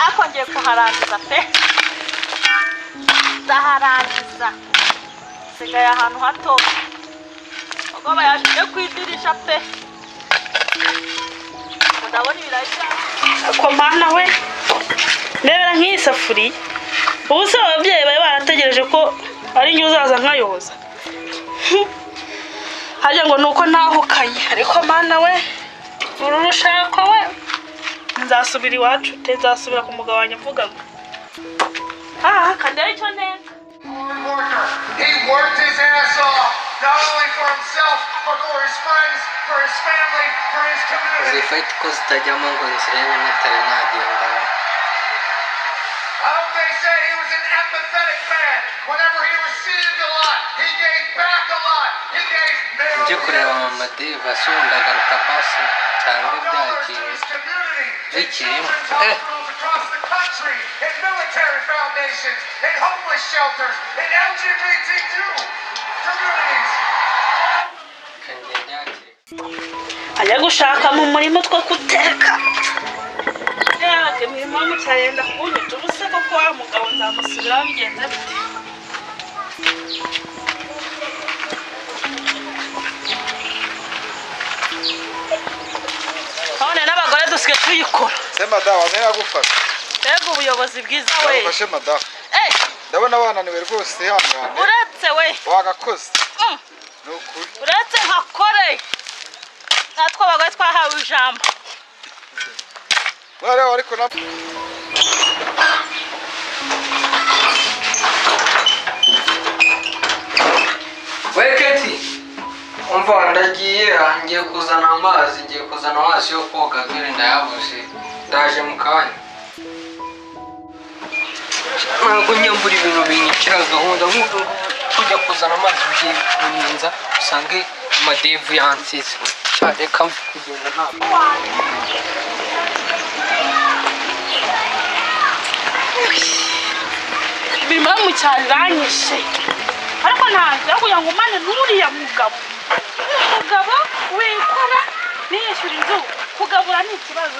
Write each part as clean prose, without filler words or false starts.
ako ngiye kuharangiza pe ndaharangiza sigaye ahantu hato ubwo bayashije kwidirisha pe ndabona ibirashya ko mana we ndebera nk'iyi safuriya ubu se ababyeyi bari barategereje ko ari njye uzaza nkayoza hajya ngo nuko ntahukanye ariko mana we uru rushako we nzasubira iwacu nzasubira ku mugabo wanjye mvuga ngo kandi aricyo neza He worked his ass off, not only for himself, but for his friends, for his family, for his community. Zifite ko zitajyamo ngo nzirebe n'atari nagenda. They say he was an empathetic man. Whenever he received a lot, he gave back a lot. He gave millions. Njye kureba Mama Dave asundagaruka basi cyangwa byagiye bikirimo. Across the country, in military foundations, in homeless shelters, in LGBTQ communities. ajya gushaka mu murimo two guteka yake imirimo yo mu cyarenda kunyica ubuse koko wa mugabo nzamusubiraho bigenze bite none n'abagore dusigaye tuyikora Se madawa ntera gufasha. Ego ubuyobozi bwiza we Fashe madawa. Ndabona bananiwe rwose hano. uretse we Wagakoze. Nukuri. uretse nkakore natwe abagore twahawe ijambo Wari ariko na Weketi umva ndagiye ngiye kuzana amazi yo koga dore ndayabuze ndaje mu kanya ntabwo nyambura ibintu binyicira gahunda nk'uko kujya kuzana amazi ugiye kuninza usange Amadevu yansize reka kugenda ntabwo imirimo yo mu cyaro iranyishe ariko ntabwo kugira ngo umane n'uriya mugabo wikora niyishyura inzu kugabura ni ikibazo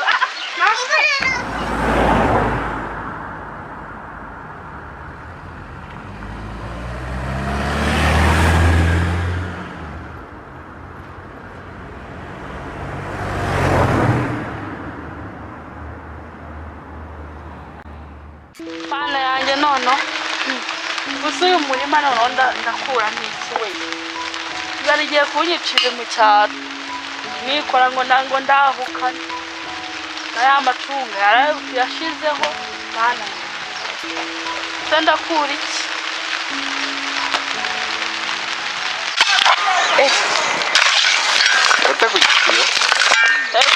Mana yanjye nono gusa uyu murima noneho ndakuramo iki we yari igiye kunyicira mu cyaro nikora ngo ndahukane n'aya macunga yashizeho Mana se ndakura iki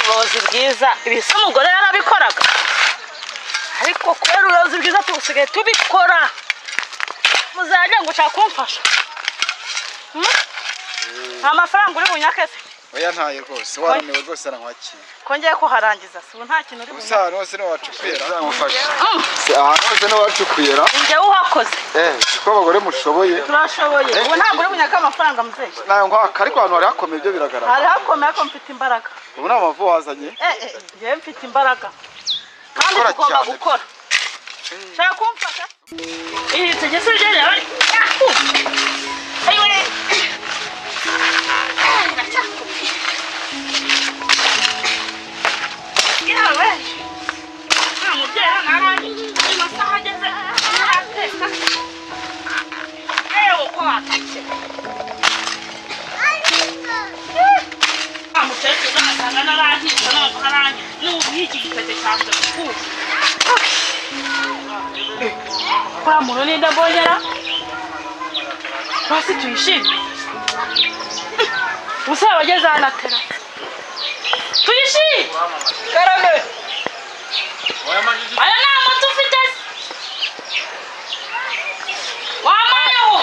ubuyobozi bwiza ibisa umugore yarabikoraga ariko kubera ubuyobozi bwiza tusigaye tubikora muzajya ngo ushaka kumfasha nta mafaranga uri bunyakese oya ntaye rwose waraniwe rwose arankwakira kongeye kuharangiza si nta kintu uri bunyakese usa hose no wacukuyera zamufasha hose no wacukuyera njye uhakoze siko abagore mushoboye turashoboye ubu ntabwo uri bunyaka amafaranga muzehe nayo nkwaka ariko ahantu hari hakomeye ibyo biragaragara hari hakomeye ariko mfite imbaraga ubu nta mavu wazanye njyewe mfite imbaraga kandi tugomba gukora shaka kumfasha iyi tegese rero ayiwe yawe nta mubyeyi ntarani amasaha ageze ntarateka ewe uko watatse mukecuru nasanga narangiza ntabwo harangiza n'ubu iki gipete cyanze kukuza kwa muntu ninde mbonyera basi tuyishime ubusa abageze hano atera tuyishime karame aya ni amata ufite wamayeho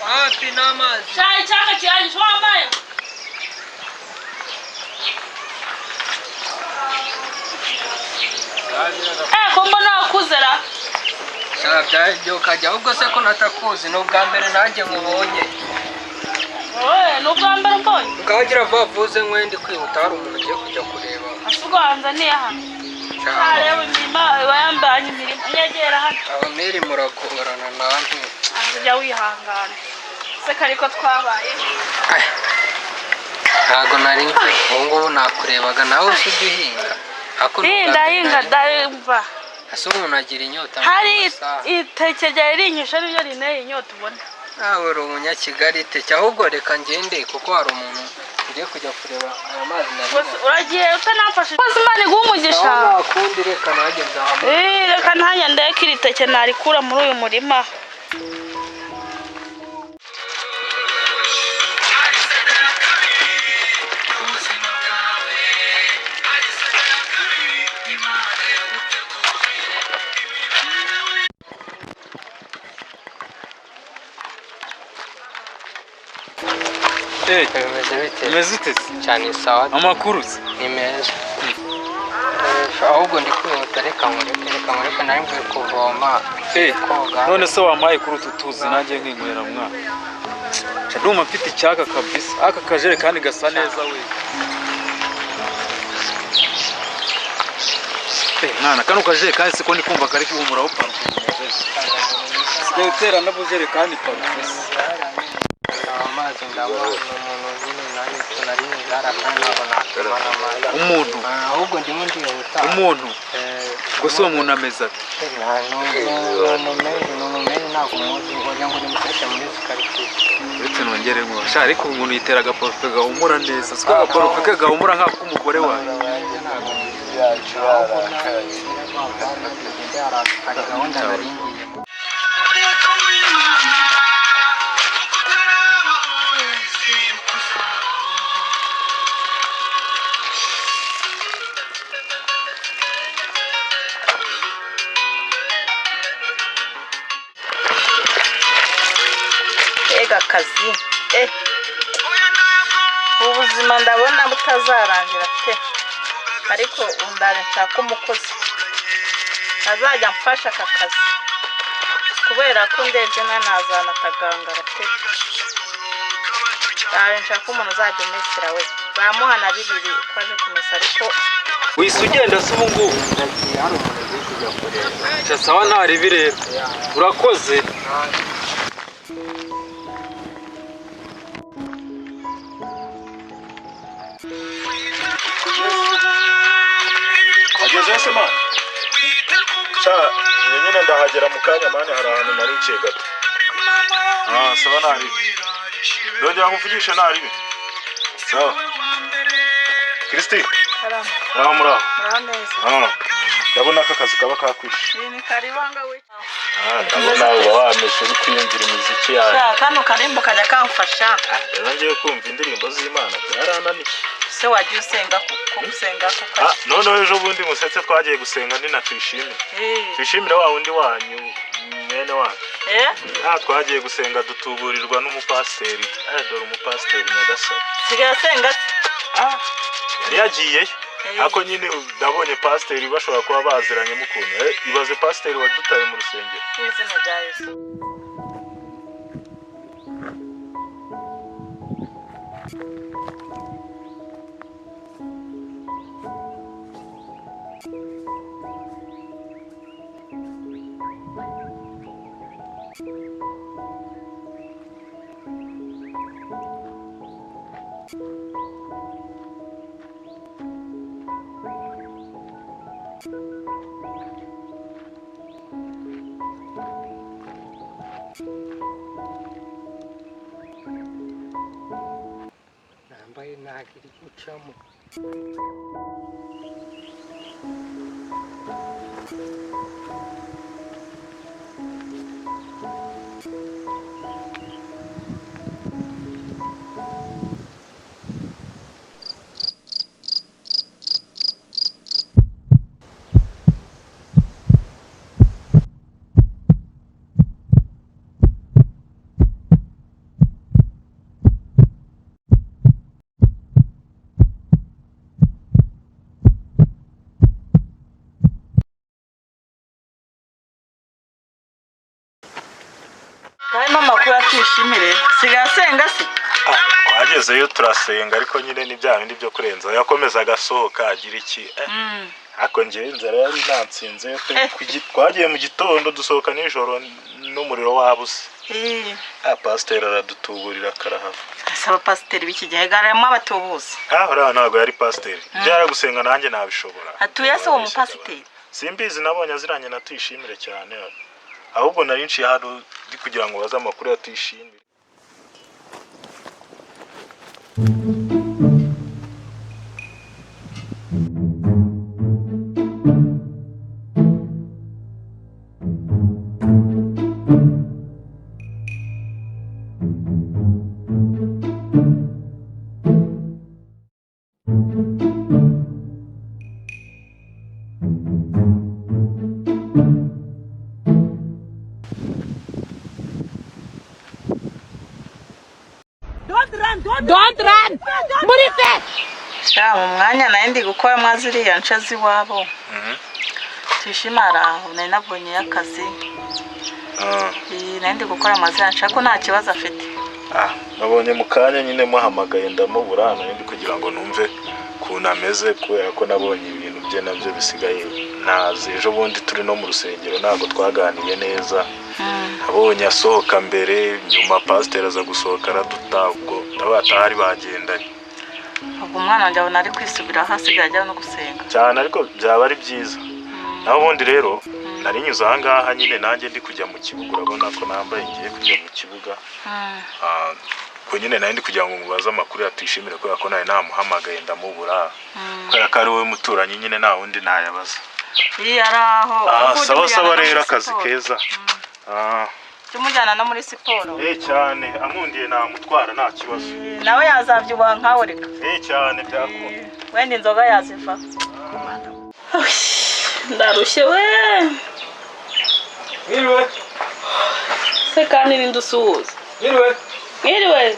hafi n'amazi cyayi cyaka kirangije wamayeho ko mbona wakuzera shaka byajya ukajya ahubwo se ko natakuzi ni ubwa mbere nanjye nkubonye ni ubwa mbere mbonye ukagira vuba vuze nk'undi kwihuta hari umuntu ugiye kujya kureba asugo hanze niye hano Areba imirima bayambanye imirimo nyegera hano. abameri muragorana nanjye Ajya wihangana. Se kariko twabaye. ntago nari nzi ubu ngubu nakurebaga nawe se uduhinga Ndahinga ndumva. ase umuntu agira inyota Hari iteke rya rinyisha nibyo rineye inyota ubona. nawe uri umunyakigali iteke ahubwo reka ngende kuko hari umuntu ugiye kujya kureba aya mazi nari Uragiye utanamfashe. Koze Imana iguha umugisha. nakundi reka nanjye nzamu Reka ntanya ndeke iri teke narikura muri uyu murima. Umeze ute cyane sawa amakuru ni meza ahubwo ndi kwihuta reka nkureke nari mvuye kuvoma koga none se wampaye kuri utu tuzi nanjye nkinywera mwana ndumva mfite icyaka kabisa aka kajerekani gasa neza we mwana kano kajerekani siko ndi kumva kari kihumuraho parufe sigaye utera n'abujerekani parufe amazi ndabona umuntu nyine nanjye tunari nizara kandi ntabwo nakimana amazi umuntu ahubwo ndimo ndihuta umuntu gusa uwo muntu ameze ate ni umumeri ntabwo umuzi wagira ngo nimufashe muri izi karitsiye uretse nongere ngo sha ariko umuntu yitera agaparufe gahumura neza siko agaparufe ke gahumura nk'ak'umugore wawe hari gahunda nari ngiyemo Akazi ubuzima ndabona butazarangira pe ariko undare nshaka umukozi azajya mfasha aka kazi kubera ko ndebye nanazana atagangara pe nshaka umuntu uzajya umesera we bamuhana 2 kwaje kumesa ariko wise ugenda se ubu ngubu hari umuntu ugiye kujya kureba sawa ntari bireba urakoze ageze se man cha nyine ndahagera mu kanya mane hari ahantu nari nciye gato sawa nari ndongera nkuvugisha nari sawa Kristi muraho ndabona aka kazi kaba kakwishe ni karibanga we ndabona uba wameshe uri kwiyumvira imiziki yawe kano karimbo kajya kamfasha rero ngiye kumva indirimbo z'Imana byarananiye se wagiye usenga kuko gusenga kuko none ejo bundi musetse twagiye gusenga ndi na twishimire twishimire wa wundi wanyu mwene wanyu twagiye gusenga dutuburirwa n'umupasiteri dore umupasiteri Nyagasani sigaye asenga yari yagiyeyo ako nyine ndabonye pasiteri bashobora kuba baziranye mukuntu ibaze pasiteri wadutaye mu rusengero izina rya Yesu nambaye ntagiri gucamo harimo amakuru atishimire sigaye asenga se twagezeyo turasenga ariko nyine ni bya bindi byo kurenza yakomeza agasohoka agira iki Ako nje inzara yari nansinze twagiye mu gitondo dusohoka nijoro n'umuriro wabuze. Pasiteri aradutuburira karahava. Asaba pasiteri biki gihe garemo abatubuzi. Ora ntabwo yari pasiteri. Byara gusenga nanjye nabishobora. Atuye se uwo mupasiteri. Simbizi nabonye aziranye na Tuyishimire cyane. Ahubwo nari nciye hano ndi kugira ngo baze amakuru ya Tuyishimire. Don't run! Murife! Sha mu mwanya naye ndi gukora mwaziriya nce ziwabo. Tuyishimara nari nabonye akazi. Naye ndi gukora mwaziriya nce ko nta kibazo afite. Nabonye mu kanya nyine muhamagaye ndamubura ndi kugira ngo numve kuntu ameze kubera ko nabonye ibintu bye nabyo bisigaye nazi. Ejo bundi turi no mu rusengero ntago twaganiye neza. Abonye asohoka mbere nyuma pasiteri aza gusohoka aradutabwo n'abatari bagendanye. Ubwo umwana wanjye abona ari kwisubira hasi gajya no gusenga. Cyane ariko byaba ari byiza. Naho ubundi rero nari nyuze aha ngaha nyine nanjye ndi kujya mu kibuga urabona ko nambaye ngiye kujya mu kibuga. Ko nyine nari ndi kugira ngo mubaze amakuru ya Tuyishimire ko yako nawe namuhamagaye ndamubura. Kubera ko ari we muturanyi nyine nta wundi nayabaza. Araho. Sawa rero akazi keza. Tumujyana no muri siporo. Cyane amundiye namutwara nta kibazo. Nawe yazavyubaha nkawe reka. Cyane byakunda. Wenda inzoga yaziva. Ndarushye we. Mwiriwe. Se kandi nindusuhuza. Mwiriwe.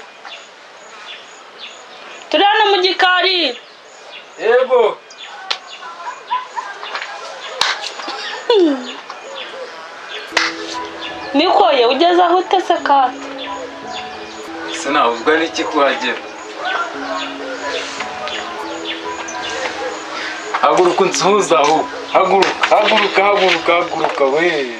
Turi hano mu gikari. Yego. Nikoye ugeze aho utese kati. Sinabuzwa n'iki kuhagera. Haguruka unsuhuza aho. Haguruka we.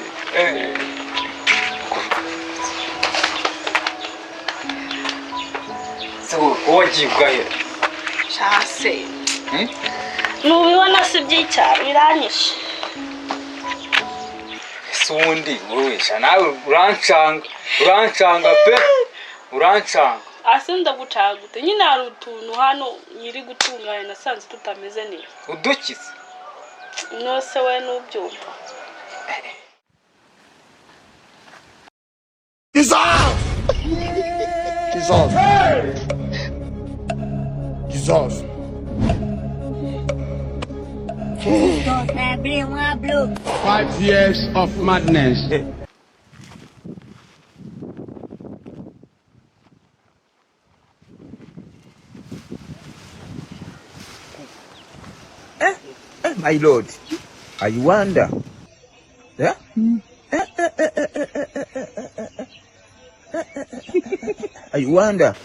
So, wagiye ugahera. Shase. Nubibona si by'icyaro biranyishe. Sundi wowe nawe urancanga pe. Asinda gucagute nyine hari utuntu hano nyiri gutunganya nasanze tutameze neza. Udukize. Nose we nubyumva. Jesus! Jesus! 5 years of madness. My lord, I wonder. Yeah? I wonder.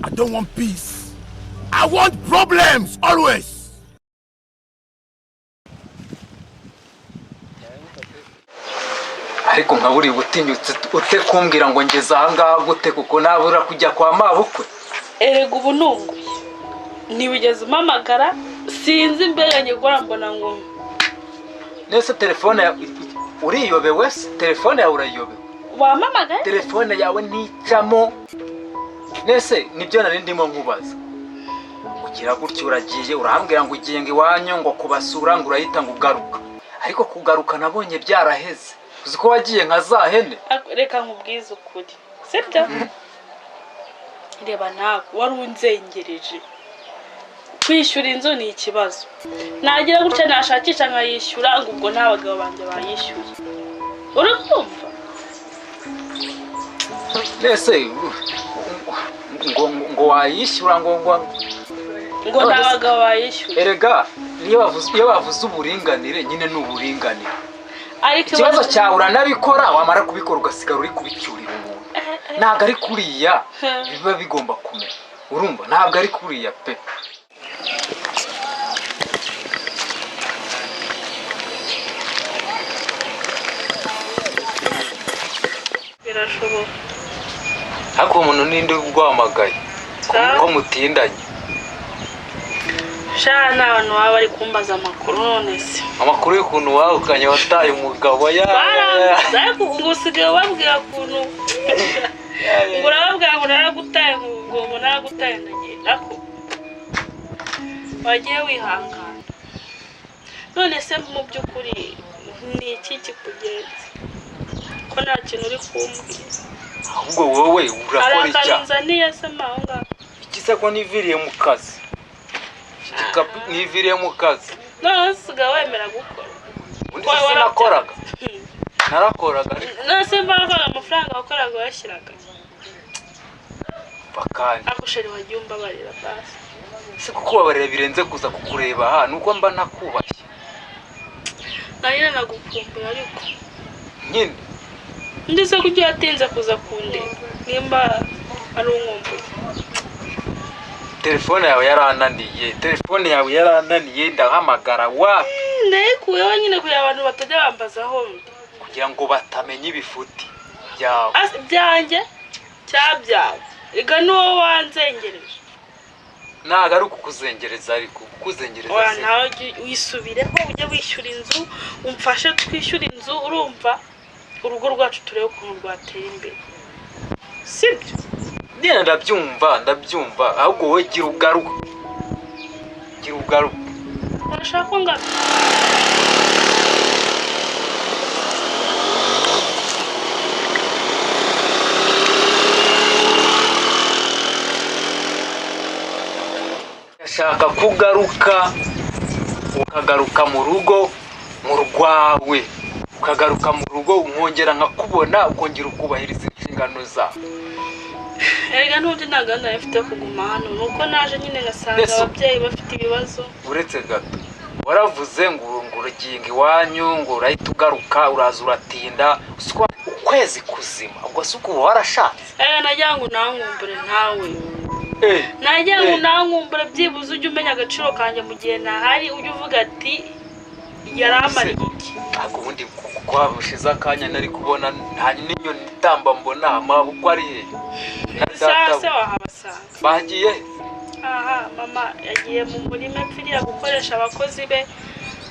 I don't want peace. I want problems always. Ariko nkaburi butinyutse ute kumbwira ngo ngeze aha ngaha gute kuko nabura kujya kwa mabukwe. Erega ubu nunguye. Ntiwigeze umamagara sinzi mbere nyigora mbona ngo. Nese telefone uriyobewe se telefone yawe urayobewe. Wamamagaye? Telefone yawe nicamo. Nese nibyo nari ndimo nkubaza. Ugira gutyo uragiye urambwira ngo ugiye ngo iwanyu ngo kubasura ngo urahita ngo ugaruka. Ariko kugaruka nabonye byaraheze. Uziko wagiye nka za hene. Reka nkubwize ukuri. Sibyo? Reba nawe wari unzengereje. Kwishyura inzu ni ikibazo. Nagira gutya nashakisha nkayishyura ngo ubwo nta bagabo banje bayishyuye. Urakumva? Nese ngo wayishyura ngo ngo n'abagabo bayishyura. Erega iyo bavuze uburinganire nyine ni uburinganire. Ariko ikibazo cyawe uranabikora wamara kubikora ugasigara uri kubicyurira umuntu. Ntabwo ari kuriya biba bigomba kumera. Urumva ntabwo ari kuriya pe. birashoboka. Ariko umuntu ninde ubwamagaye ko mutindanye. Sha n'abantu baba bari kumbaza amakuru none se. Amakuru y'ukuntu wawe ukanya wataye umugabo ariko ngo usigaye ubabwira ukuntu ngo urababwira ngo naragutaye ngo naragutaye nagiye ako wagiye wihangana. None se mu by'ukuri ni iki kikugenza ko nta kintu uri kumbwira? Ahubwo wowe urakora icya arakanzaniye se mahanga ikiza ko niviriye mu kazi. Niviriye mu kazi. None usigaye wemera gukora. Undi se nakoraga. Narakoraga. None se mbaraga amafaranga wakoraga yashyiraga. Bakanye. Akusheri wagiye umbabarira basi. Se kukubabarira birenze kuza kukureba ha nuko mba nakubashye. Nanyine nagukumbira ariko. Nyine. Ndize kujya yatinze kuza kundeba. Nimba ari umwumbuye. Telefone yawe yarananiye ndahamagara wapi? Ndekuyeho nyine kugira abantu batajya bambazaho kugira ngo batamenye ibifuti byawe. Byanjye cyabyawe. Ega nuwo wanzengereje. Ntago ari ukukuzengereza ariko kukuzengereza se. Nawe wisubireho ujye wishyura inzu umfashe twishyura inzu urumva urugo rwacu turebe ukuntu rwatera imbere. Sibyo? Ndabyumva ahubwo wowe gira ugaruka. Urashaka ko ngaruka? Ndashaka kugaruka ukagaruka mu rugo mu rwawe. Ukagaruka mu rugo umwongera nkakubona ukongera ukubahiriza inshingano zawe. Erega n'undi ntaganda yafite kuguma hano nuko naje nyine ngasanga ababyeyi bafite ibibazo. Uretse gato waravuze ngo uruginga iwanyu ngo urahita ugaruka uraza uratinda ukwezi kuzima ubwo se uko warashatse. Najya ngo nankumbure ntawe. Najya ngo nankumbure byibuze ujye umenya agaciro kanjye mu gihe ntahari ujye uvuga ati yaramariye iki. Ntabwo ubundi kuko habushize akanya nari kubona nta n'inyoni itamba mbona amaboko ari he. Se wahabasanga bagiye? Aha mama yagiye mu murima mpfiriya gukoresha abakozi be.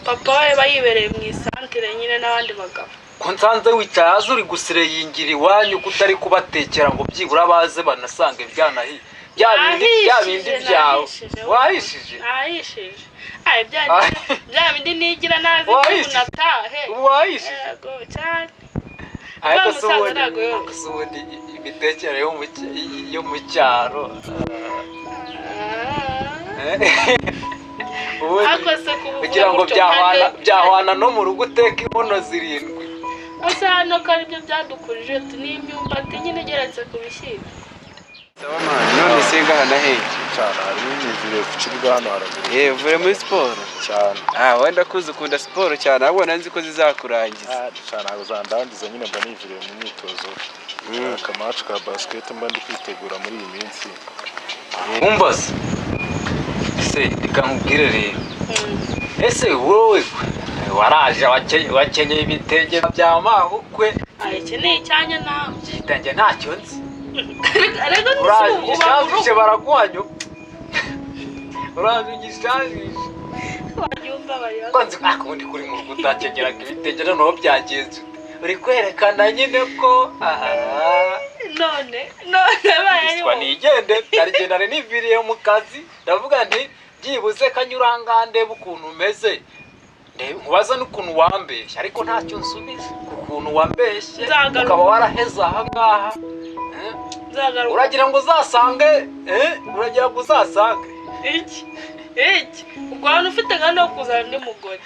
Papa we bayibereye mu isantere nyine n'abandi bagabo. Ko nsanze wicaye hazi uri gusireyingira iwanyu kutari kubatekera ngo byibura baze banasange byanahiye. Bya bindi byawe wahishije. Ahishije. Bya bindi nigira nazi unatahe. Wahishije. Yego cyane. Ariko subundi imitekere yo mu cyaro. Kugira ngo byahwana no mu rugo uteka inkono 7. Asa hano kari byo byadukurije n'imyumbati nyine geretse ku bishyimbo. None se ngahana he cyane hari n'imivire kucirwa hano haraguru. Vure muri siporo cyane. Wenda kuzi ukunda siporo cyane abona nzi ko zizakurangiza. Cyane ntabwo zandangiza nyine mba nivire mu myitozo. Akamacu ka basket mba ndi kwitegura muri iyi minsi. Umbaze se ikamubwire rero. Ese wowe waraje wakenyeye ibitenge bya mahukwe. Ayikeneye cyane nawe. Kitanje ntacyo nzi. Arega n'ubu baraguhanyo. Urabigishaje. Wajumba bari. Kwanze akundi kuri mu rugo utakenyeraga ibitenge noneho byagenze. Uri kwerekana nyine ko none baye kwa nigende karigendane niviriye mu kazi ndavuga nti byibuze kanyurangande bukuntu umeze nkubaza n'ukuntu wambeshye ariko ntacyo nsubiza kukuntu wambeshye ukaba waraheza aha ngaha. Uragira ngo uzasange iki ubwo ufite gano kuzana ndi mugore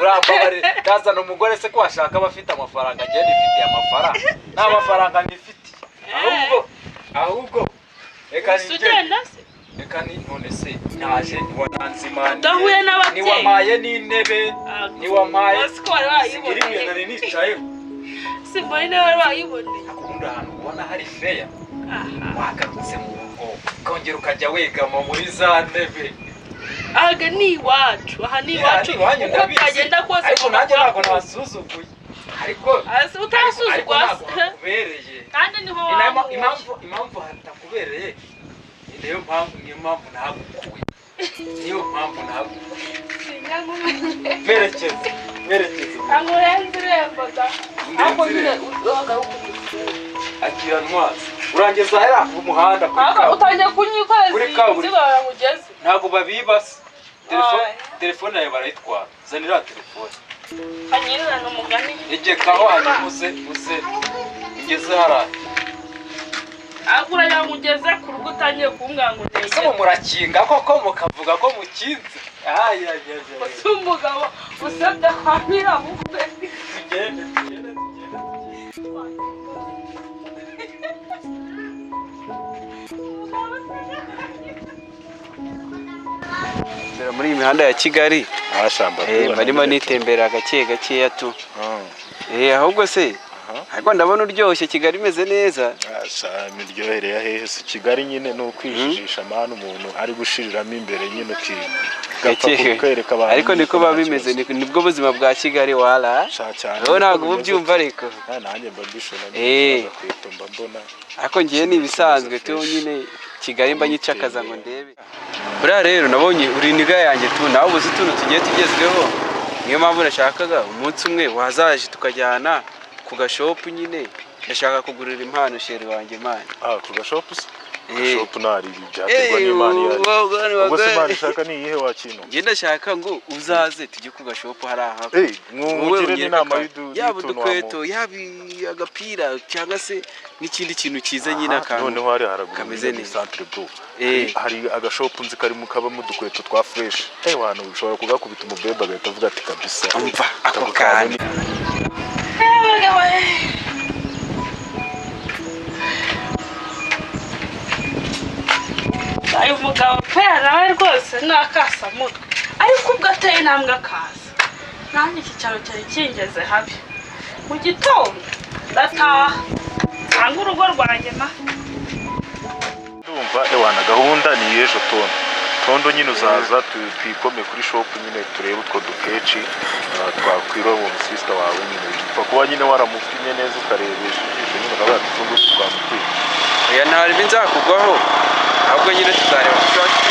urambabare kazana umugore se ko washaka abafite amafaranga agiye nifitiye amafaranga nta mafaranga nifite ahubwo reka nigende reka ni none se naje ntiwananzimaniye udahuye n'ababyeyi ntiwamaye n'intebe ntiwamaye ko wari wayiboneye nari nicayeho simbona niba wari wayiboneye akunda ahantu ubona hari feya wagarutse mu rugo ukongera ukajya wegama muri za ntebe aha ni iwacu uko byagenda kose ariko nanjye ntabwo nasuzuguye ariko utasuzugwa kubereye kandi niho impamvu hatakubereye niyo mpamvu nagukuye niyo mpamvu nagukuye merekeza angurenze irembo da ahubwo nyine uhagaruka agira ntwaza urangeza hera mu muhanda utangiye kunyikoreza inzira ngugeze ntabwo babibase telefone yawe barayitwara zanira telefone anyirana umugani egekaho hanyuma uze ngeze hariya aguranya mugeze ku rugo utangiye kumbwangurira ese murakinga koko mukavuga ko mukinze ese umugabo usabye kwamira bukwe tugende muri iyi mihanda ya Kigali barimo nitembera gakeya tu ahubwo se ariko ndabona uryoshye Kigali imeze neza miryohereye hehe se Kigali nyine no kwijijisha amana umuntu ari gushiriramo imbere nyine ukwereka abantu ariko niko babimeze nibwo buzima bwa Kigali wala wowe ntabwo ubyumva ariko nanjye mbabishona kwitumba mbona ariko ngiye nibisanzwe tu nyine Kigali mba nyicakaza ngo ndebe buriya rero nabonye uri niga yanjye tu nawe ubuze utuntu tugiye tugezweho niyo mpamvu nashakaga umunsi umwe wazaje tukajyana ku gashopu nyine ndashaka kugurira impano sheri wanjye mani ku gashopu se gashopu nari byaterwa n'imana yari ubwo se imana ishaka ni iyihe wakintu njye ndashaka ngo uzaze tujye ku gashopu hari aha mwungire n'inama yaba udukweto yaba agapira cyangwa se n'ikindi kintu cyiza nyine akantu noneho hari haragumeze ni centre bro hari agashopu nzi karimo kabamo udukweto twa fresh wantu ushobora kugakubita umubebe agahita avuga ati kabisa umva ako kandi ayo mugabo pe nawe rwose nakasamutwe ariko ubwo ateye intambwe akaza nanjye iki cyaro cyari kingeze habi mu gitondo ndataha cyangwa urugo rwanjye ma ndumva ewana gahunda ni ejo tondo nyine uzaza twikome kuri shop nyine turebe utwo dukeci twakwira mu sister wawe nyine kuba nyine waramufite neza ukarebesha ijisho nyine ukaba tutungu twamutwika oya ntari binzakugwaho ahubwo nyine tuzareba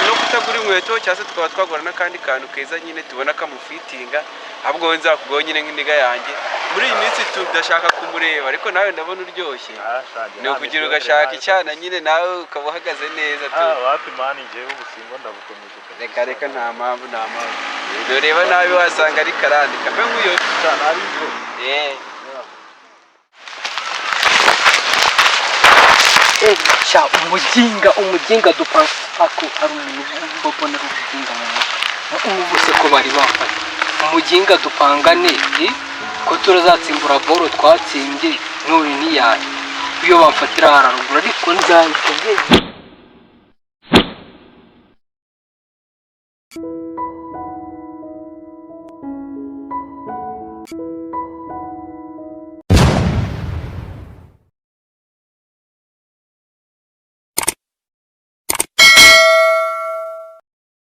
no kutagura inkweto cyangwa se tukaba twagura n'akandi kantu keza nyine tubona kamufitinga ahubwo we nzakugwaho nyine nk'indiga yanjye muri iyi minsi tudashaka kumureba ariko nawe ndabona uryoshye ni ukugira ugashaka icyana nyine nawe ukaba uhagaze neza wapi mani njyewe ubusimbo ndabukomeje reka nta mpamvu nureba nabi wasanga ari karande kambe nk'uyo cyane ari byo umuginga dupanga ako ari umuntu mbona umuginga ubu bose ko bari bafata umuginga dupangane ko turazatsimbura boro twatsimbye nuri niyaye iyo bamfatira hararugura ariko nzahita